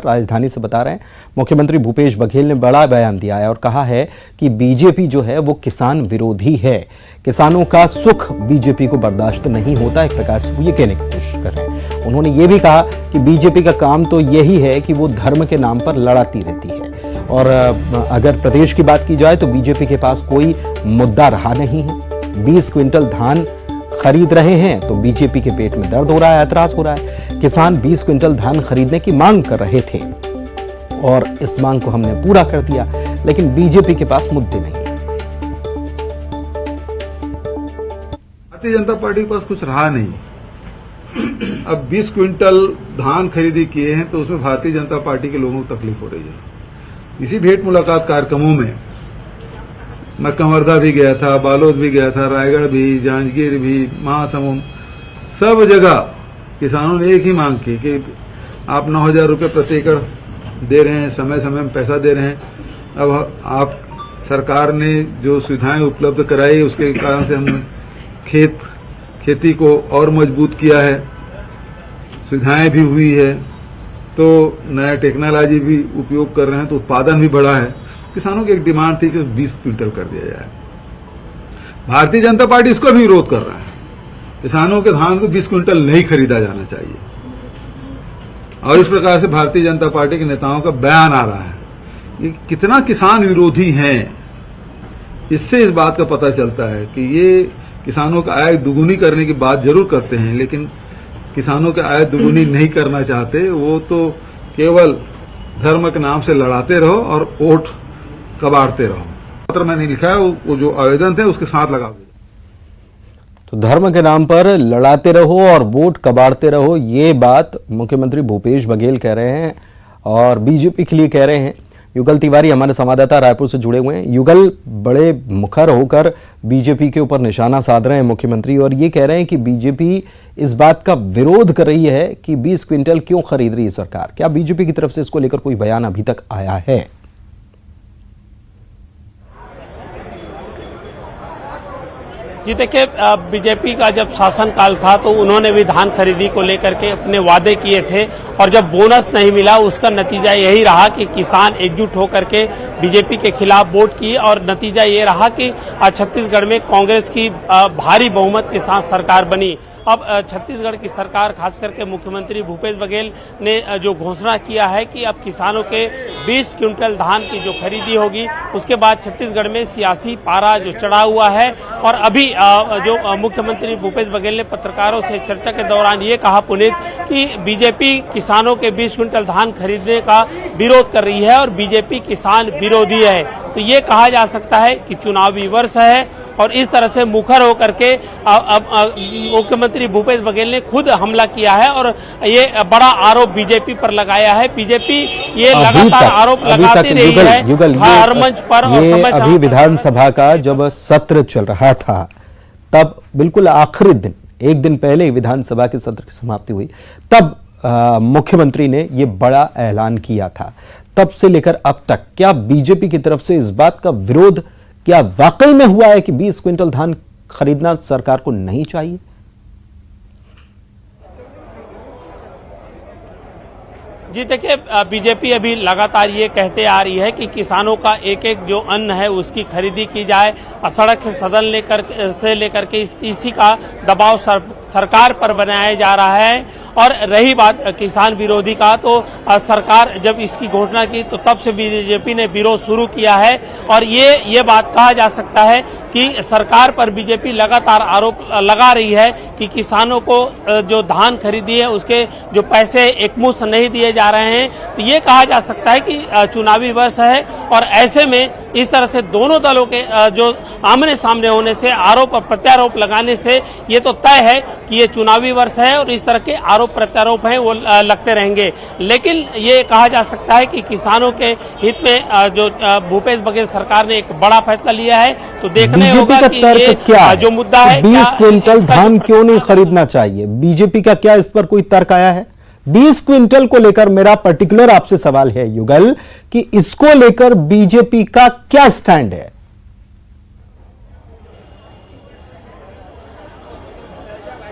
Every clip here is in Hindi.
राजधानी से बता रहे हैं, मुख्यमंत्री भूपेश बघेल ने बड़ा बयान दिया है और कहा है कि बीजेपी जो है वो किसान विरोधी है। किसानों का सुख बीजेपी को बर्दाश्त नहीं होता, एक प्रकार से वो ये कहने की कोशिश कर रहे हैं। उन्होंने ये भी कहा कि बीजेपी का काम तो यही है कि वो धर्म के नाम पर लड़ाती रहती है। और अगर प्रदेश की बात की जाए तो बीजेपी के पास कोई मुद्दा रहा नहीं है। 20 क्विंटल धान खरीद रहे हैं तो बीजेपी के पेट में दर्द हो रहा है, ऐतराज हो रहा है। किसान 20 क्विंटल धान खरीदने की मांग कर रहे थे और इस मांग को हमने पूरा कर दिया, लेकिन बीजेपी के पास मुद्दे नहीं है। भारतीय जनता पार्टी के पास कुछ रहा नहीं। अब 20 क्विंटल धान खरीदी किए हैं तो उसमें भारतीय जनता पार्टी के लोगों को तकलीफ हो रही है। इसी भेंट मुलाकात कार्यक्रमों में मैं कंवरधा भी गया था, बालोद भी गया था, रायगढ़ भी, जांजगीर भी, महासमुंद, सब जगह किसानों ने एक ही मांग की कि आप 9,000 रुपये प्रति एकड़ दे रहे हैं, समय समय में पैसा दे रहे हैं। अब आप सरकार ने जो सुविधाएं उपलब्ध कराई उसके कारण से हमने खेती को और मजबूत किया है, सुविधाएं भी हुई है, तो नया टेक्नोलॉजी भी उपयोग कर रहे हैं, तो उत्पादन भी बढ़ा है। किसानों की एक डिमांड थी कि 20 क्विंटल कर दिया जाए। भारतीय जनता पार्टी इसको भी विरोध कर रहा है। किसानों के धान को 20 क्विंटल नहीं खरीदा जाना चाहिए और इस प्रकार से भारतीय जनता पार्टी के नेताओं का बयान आ रहा है। ये कितना किसान विरोधी हैं, इससे इस बात का पता चलता है कि ये किसानों का आय दुगुनी करने की बात जरूर करते हैं, लेकिन किसानों की आय दुगुनी नहीं करना चाहते। वो तो केवल धर्म के नाम से लड़ाते रहो और वोट कबाड़ते रहो। पत्र मैंने लिखा है, वो जो आवेदन थे उसके साथ लगा दो। तो धर्म के नाम पर लड़ाते रहो और वोट कबाड़ते रहो, ये बात मुख्यमंत्री भूपेश बघेल कह रहे हैं और बीजेपी के लिए कह रहे हैं। युगल तिवारी हमारे संवाददाता रायपुर से जुड़े हुए हैं। युगल, बड़े मुखर होकर बीजेपी के ऊपर निशाना साध रहे हैं मुख्यमंत्री और ये कह रहे हैं कि बीजेपी इस बात का विरोध कर रही है कि 20 क्विंटल क्यों खरीद रही है सरकार। क्या बीजेपी की तरफ से इसको लेकर कोई बयान अभी तक आया है? जी देखिए, बीजेपी का जब शासनकाल था तो उन्होंने भी धान खरीदी को लेकर के अपने वादे किए थे और जब बोनस नहीं मिला उसका नतीजा यही रहा कि किसान एकजुट होकर के बीजेपी के खिलाफ वोट किए और नतीजा ये रहा कि छत्तीसगढ़ में कांग्रेस की भारी बहुमत के साथ सरकार बनी। अब छत्तीसगढ़ की सरकार खास करके मुख्यमंत्री भूपेश बघेल ने जो घोषणा किया है कि अब किसानों के 20 क्विंटल धान की जो खरीदी होगी, उसके बाद छत्तीसगढ़ में सियासी पारा जो चढ़ा हुआ है। और अभी जो मुख्यमंत्री भूपेश बघेल ने पत्रकारों से चर्चा के दौरान ये कहा पुनीत कि बीजेपी किसानों के 20 क्विंटल धान खरीदने का विरोध कर रही है और बीजेपी किसान विरोधी है। तो ये कहा जा सकता है कि चुनावी वर्ष है और इस तरह से मुखर होकर के अब मुख्यमंत्री भूपेश बघेल ने खुद हमला किया है और ये बड़ा आरोप बीजेपी पर लगाया है। बीजेपी ये लगातार आरोप लगाती रही है हर मंच पर। और अभी विधानसभा का जब सत्र चल रहा था तब बिल्कुल आखिरी दिन, एक दिन पहले ही विधानसभा के सत्र की समाप्ति हुई, तब मुख्यमंत्री ने ये बड़ा ऐलान किया था। तब से लेकर अब तक क्या बीजेपी की तरफ से इस बात का विरोध क्या वाकई में हुआ है कि 20 क्विंटल धान खरीदना सरकार को नहीं चाहिए? जी देखिए, बीजेपी अभी लगातार ये कहते आ रही है कि किसानों का एक एक जो अन्न है उसकी खरीदी की जाए। सड़क से सदन लेकर के इसी का दबाव सरकार पर बनाया जा रहा है। और रही बात किसान विरोधी का, तो सरकार जब इसकी घोषणा की तो तब से बीजेपी ने विरोध शुरू किया है। और ये बात कहा जा सकता है कि सरकार पर बीजेपी लगातार आरोप लगा रही है कि किसानों को जो धान खरीदी है उसके जो पैसे एकमुश्त नहीं दिए जा रहे हैं। तो ये कहा जा सकता है कि चुनावी वर्ष है और ऐसे में इस तरह से दोनों दलों के जो आमने सामने होने से आरोप और प्रत्यारोप लगाने से ये तो तय है कि ये चुनावी वर्ष है और इस तरह के आरोप प्रत्यारोप हैं वो लगते रहेंगे। लेकिन ये कहा जा सकता है कि किसानों के हित में जो भूपेश बघेल सरकार ने एक बड़ा फैसला लिया है। तो देखने होगा कि ये क्या जो मुद्दा है 20 क्विंटल धान क्यों नहीं खरीदना चाहिए, बीजेपी का क्या इस पर कोई तर्क आया है? 20 क्विंटल को लेकर मेरा पर्टिकुलर आपसे सवाल है युगल कि इसको लेकर बीजेपी का क्या स्टैंड है?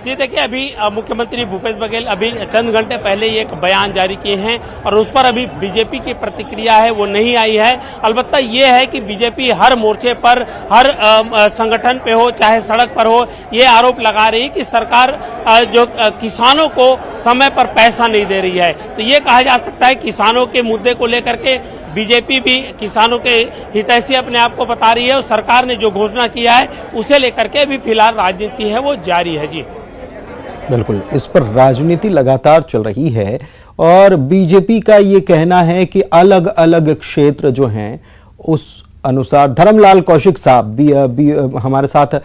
जी देखिए, अभी मुख्यमंत्री भूपेश बघेल अभी चंद घंटे पहले ही एक बयान जारी किए हैं और उस पर अभी बीजेपी की प्रतिक्रिया है वो नहीं आई है। अलबत्ता ये है कि बीजेपी हर मोर्चे पर, हर संगठन पे हो चाहे सड़क पर हो, ये आरोप लगा रही है कि सरकार जो किसानों को समय पर पैसा नहीं दे रही है। तो ये कहा जा सकता है किसानों के मुद्दे को लेकर के बीजेपी भी किसानों के हितैषी अपने आप को बता रही है और सरकार ने जो घोषणा किया है उसे लेकर के अभी फिलहाल राजनीति है वो जारी है। जी बिल्कुल, इस पर राजनीति लगातार चल रही है और बीजेपी का ये कहना है कि अलग अलग क्षेत्र जो हैं उस अनुसार, धर्मलाल कौशिक साहब भी हमारे साथ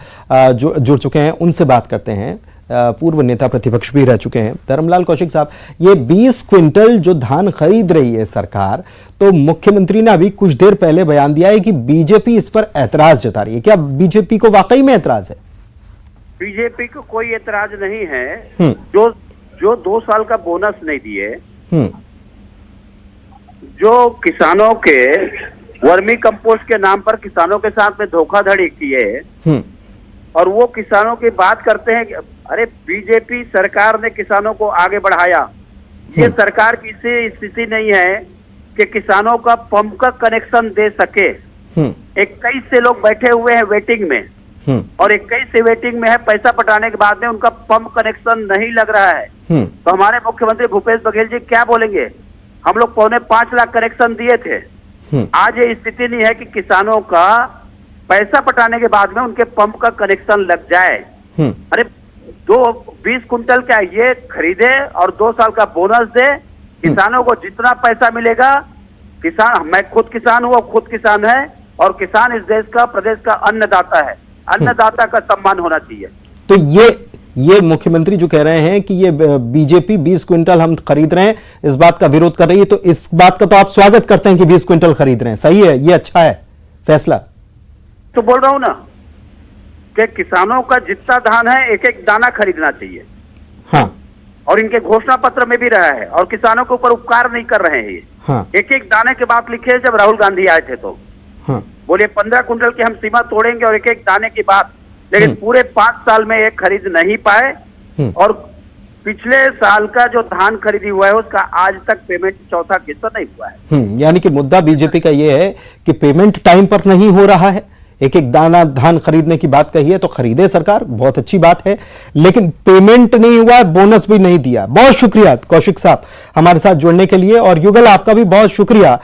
जुड़ चुके हैं, उनसे बात करते हैं। पूर्व नेता प्रतिपक्ष भी रह चुके हैं। धर्मलाल कौशिक साहब, ये 20 क्विंटल जो धान खरीद रही है सरकार, तो मुख्यमंत्री ने अभी कुछ देर पहले बयान दिया है कि बीजेपी इस पर ऐतराज जता रही है। क्या बीजेपी को वाकई में ऐतराज है? बीजेपी को कोई ऐतराज नहीं है। जो 2 साल का बोनस नहीं दिए, जो किसानों के वर्मी कंपोस्ट के नाम पर किसानों के साथ में धोखाधड़ी किए और वो किसानों की बात करते हैं कि अरे बीजेपी सरकार ने किसानों को आगे बढ़ाया। ये सरकार की स्थिति नहीं है कि किसानों का पंप का कनेक्शन दे सके। 21 से लोग बैठे हुए हैं वेटिंग में और 21 से वेटिंग में है, पैसा पटाने के बाद में उनका पंप कनेक्शन नहीं लग रहा है। तो हमारे मुख्यमंत्री भूपेश बघेल जी क्या बोलेंगे? हम लोग 5.25 लाख कनेक्शन दिए थे। आज ये स्थिति नहीं है कि किसानों का पैसा पटाने के बाद में उनके पंप का कनेक्शन लग जाए। अरे 20 कुंटल क्या ये खरीदे और 2 साल का बोनस दे। किसानों को जितना पैसा मिलेगा, किसान, मैं खुद किसान हूँ, वो खुद किसान है और किसान इस देश का, प्रदेश का अन्नदाता है। अन्नदाता का सम्मान होना चाहिए। तो ये मुख्यमंत्री जो कह रहे हैं कि ये बीजेपी 20 क्विंटल हम खरीद रहे हैं, इस बात का विरोध कर रही है, तो इस बात का तो आप स्वागत करते हैं कि 20 क्विंटल खरीद रहे हैं, सही है, ये अच्छा है फैसला। तो बोल रहा हूं ना कि किसानों का जितना धान है एक एक दाना खरीदना चाहिए। हाँ, और इनके घोषणा पत्र में भी रहा है और किसानों के ऊपर उपकार नहीं कर रहे हैं ये। हाँ, एक एक दाने की बात लिखे जब राहुल गांधी आए थे तो बोले 15 कुंटल की हम सीमा तोड़ेंगे और एक एक दाने की बात, लेकिन पूरे 5 साल में एक खरीद नहीं पाए। और पिछले साल का जो धान खरीदी हुआ है उसका आज तक पेमेंट चौथा किस्त नहीं हुआ है। यानी कि मुद्दा बीजेपी का यह है कि पेमेंट टाइम पर नहीं हो रहा है। एक एक दाना धान खरीदने की बात कही है तो खरीदे सरकार, बहुत अच्छी बात है, लेकिन पेमेंट नहीं हुआ, बोनस भी नहीं दिया। बहुत शुक्रिया कौशिक साहब हमारे साथ जुड़ने के लिए, और युगल आपका भी बहुत शुक्रिया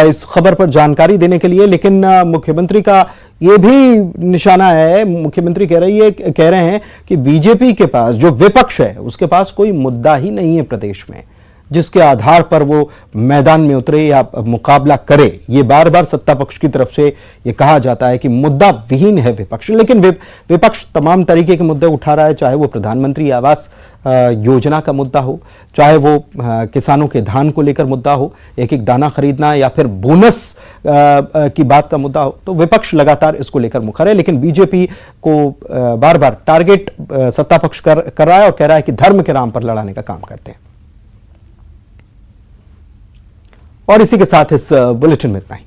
इस खबर पर जानकारी देने के लिए। लेकिन मुख्यमंत्री का ये भी निशाना है, मुख्यमंत्री कह रहे हैं कि बीजेपी के पास, जो विपक्ष है, उसके पास कोई मुद्दा ही नहीं है प्रदेश में जिसके आधार पर वो मैदान में उतरे या मुकाबला करे। ये बार बार सत्ता पक्ष की तरफ से ये कहा जाता है कि मुद्दा विहीन है विपक्ष, लेकिन विपक्ष तमाम तरीके के मुद्दे उठा रहा है, चाहे वो प्रधानमंत्री आवास योजना का मुद्दा हो, चाहे वो किसानों के धान को लेकर मुद्दा हो, एक एक दाना खरीदना, या फिर बोनस की बात का मुद्दा हो। तो विपक्ष लगातार इसको लेकर मुखर है, लेकिन बीजेपी को बार बार टारगेट सत्ता पक्ष कर रहा है और कह रहा है कि धर्म के नाम पर लड़ाने का काम करते हैं। और इसी के साथ इस बुलेटिन में इतना ही।